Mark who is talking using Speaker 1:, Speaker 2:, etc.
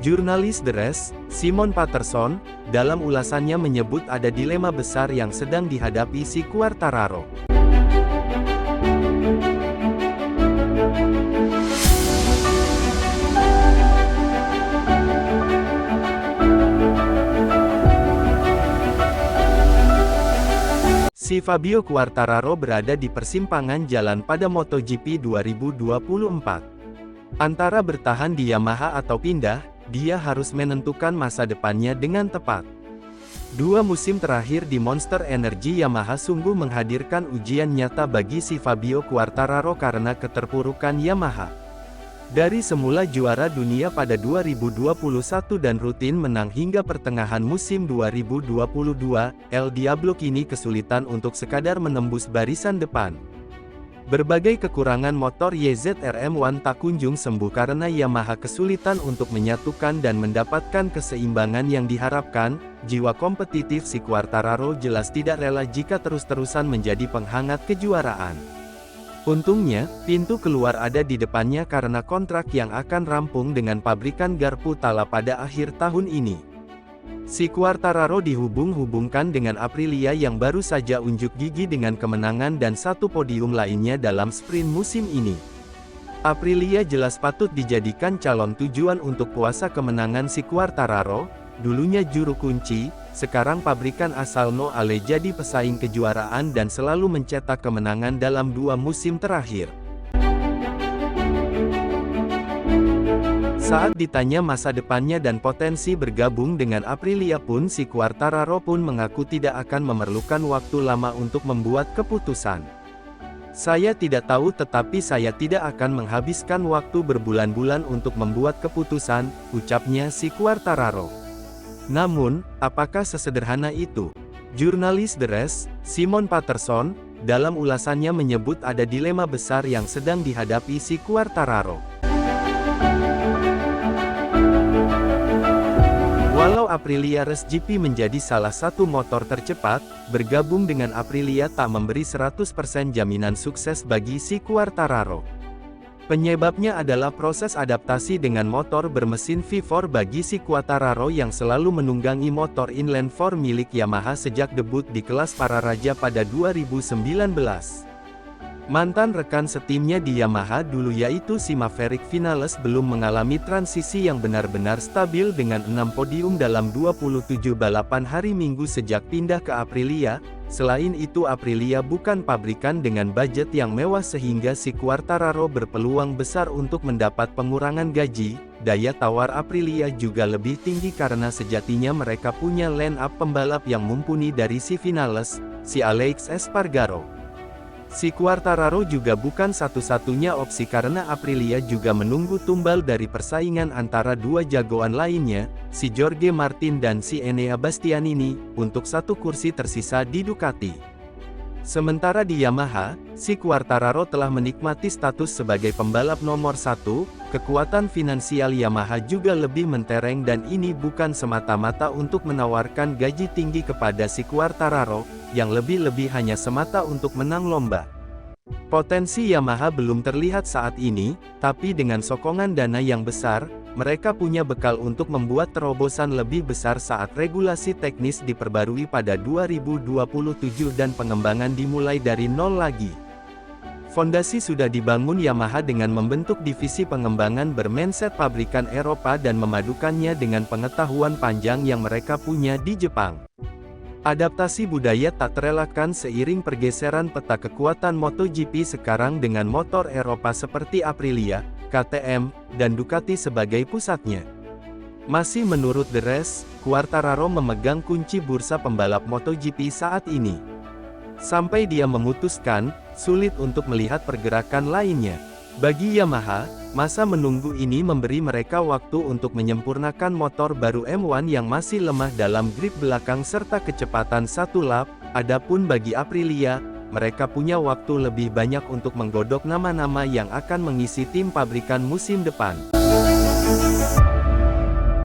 Speaker 1: Jurnalis The Race, Simon Patterson, dalam ulasannya menyebut ada dilema besar yang sedang dihadapi si Quartararo. Si Fabio Quartararo berada di persimpangan jalan pada MotoGP 2024. Antara bertahan di Yamaha atau pindah, dia harus menentukan masa depannya dengan tepat. Dua musim terakhir di Monster Energy Yamaha sungguh menghadirkan ujian nyata bagi si Fabio Quartararo karena keterpurukan Yamaha. Dari semula juara dunia pada 2021 dan rutin menang hingga pertengahan musim 2022, El Diablo kini kesulitan untuk sekadar menembus barisan depan. Berbagai kekurangan motor YZR-M1 tak kunjung sembuh karena Yamaha kesulitan untuk menyatukan dan mendapatkan keseimbangan yang diharapkan. Jiwa kompetitif si Quartararo jelas tidak rela jika terus-terusan menjadi penghangat kejuaraan. Untungnya, pintu keluar ada di depannya karena kontrak yang akan rampung dengan pabrikan garpu Tala pada akhir tahun ini. Si Quartararo dihubung-hubungkan dengan Aprilia yang baru saja unjuk gigi dengan kemenangan dan satu podium lainnya dalam sprint musim ini. Aprilia jelas patut dijadikan calon tujuan untuk puasa kemenangan si Quartararo, dulunya juru kunci, sekarang pabrikan asal Noale jadi pesaing kejuaraan dan selalu mencetak kemenangan dalam dua musim terakhir. Saat ditanya masa depannya dan potensi bergabung dengan Aprilia pun si Quartararo pun mengaku tidak akan memerlukan waktu lama untuk membuat keputusan. Saya tidak tahu tetapi saya tidak akan menghabiskan waktu berbulan-bulan untuk membuat keputusan, ucapnya si Quartararo. Namun, apakah sesederhana itu? Jurnalis The Race, Simon Patterson, dalam ulasannya menyebut ada dilema besar yang sedang dihadapi si Quartararo. Walau Aprilia Race GP menjadi salah satu motor tercepat, bergabung dengan Aprilia tak memberi 100% jaminan sukses bagi si Quartararo. Penyebabnya adalah proses adaptasi dengan motor bermesin V4 bagi si Quartararo yang selalu menunggangi motor inline 4 milik Yamaha sejak debut di kelas para raja pada 2019. Mantan rekan setimnya di Yamaha dulu yaitu si Maverick Vinales belum mengalami transisi yang benar-benar stabil dengan 6 podium dalam 27 balapan hari Minggu sejak pindah ke Aprilia. Selain itu Aprilia bukan pabrikan dengan budget yang mewah sehingga si Quartararo berpeluang besar untuk mendapat pengurangan gaji. Daya tawar Aprilia juga lebih tinggi karena sejatinya mereka punya line-up pembalap yang mumpuni dari si Vinales, si Alex Espargaro. Si Quartararo juga bukan satu-satunya opsi karena Aprilia juga menunggu tumbal dari persaingan antara dua jagoan lainnya, si Jorge Martin dan si Enea Bastianini, untuk satu kursi tersisa di Ducati. Sementara di Yamaha, si Quartararo telah menikmati status sebagai pembalap nomor 1, kekuatan finansial Yamaha juga lebih mentereng dan ini bukan semata-mata untuk menawarkan gaji tinggi kepada si Quartararo, yang lebih-lebih hanya semata untuk menang lomba. Potensi Yamaha belum terlihat saat ini, tapi dengan sokongan dana yang besar, mereka punya bekal untuk membuat terobosan lebih besar saat regulasi teknis diperbarui pada 2027 dan pengembangan dimulai dari nol lagi. Fondasi sudah dibangun Yamaha dengan membentuk divisi pengembangan bermindset pabrikan Eropa dan memadukannya dengan pengetahuan panjang yang mereka punya di Jepang. Adaptasi budaya tak terelakkan seiring pergeseran peta kekuatan MotoGP sekarang dengan motor Eropa seperti Aprilia, KTM, dan Ducati sebagai pusatnya. Masih menurut The Race, Quartararo memegang kunci bursa pembalap MotoGP saat ini. Sampai dia memutuskan, sulit untuk melihat pergerakan lainnya. Bagi Yamaha, masa menunggu ini memberi mereka waktu untuk menyempurnakan motor baru M1 yang masih lemah dalam grip belakang serta kecepatan satu lap. Adapun bagi Aprilia, mereka punya waktu lebih banyak untuk menggodok nama-nama yang akan mengisi tim pabrikan musim depan.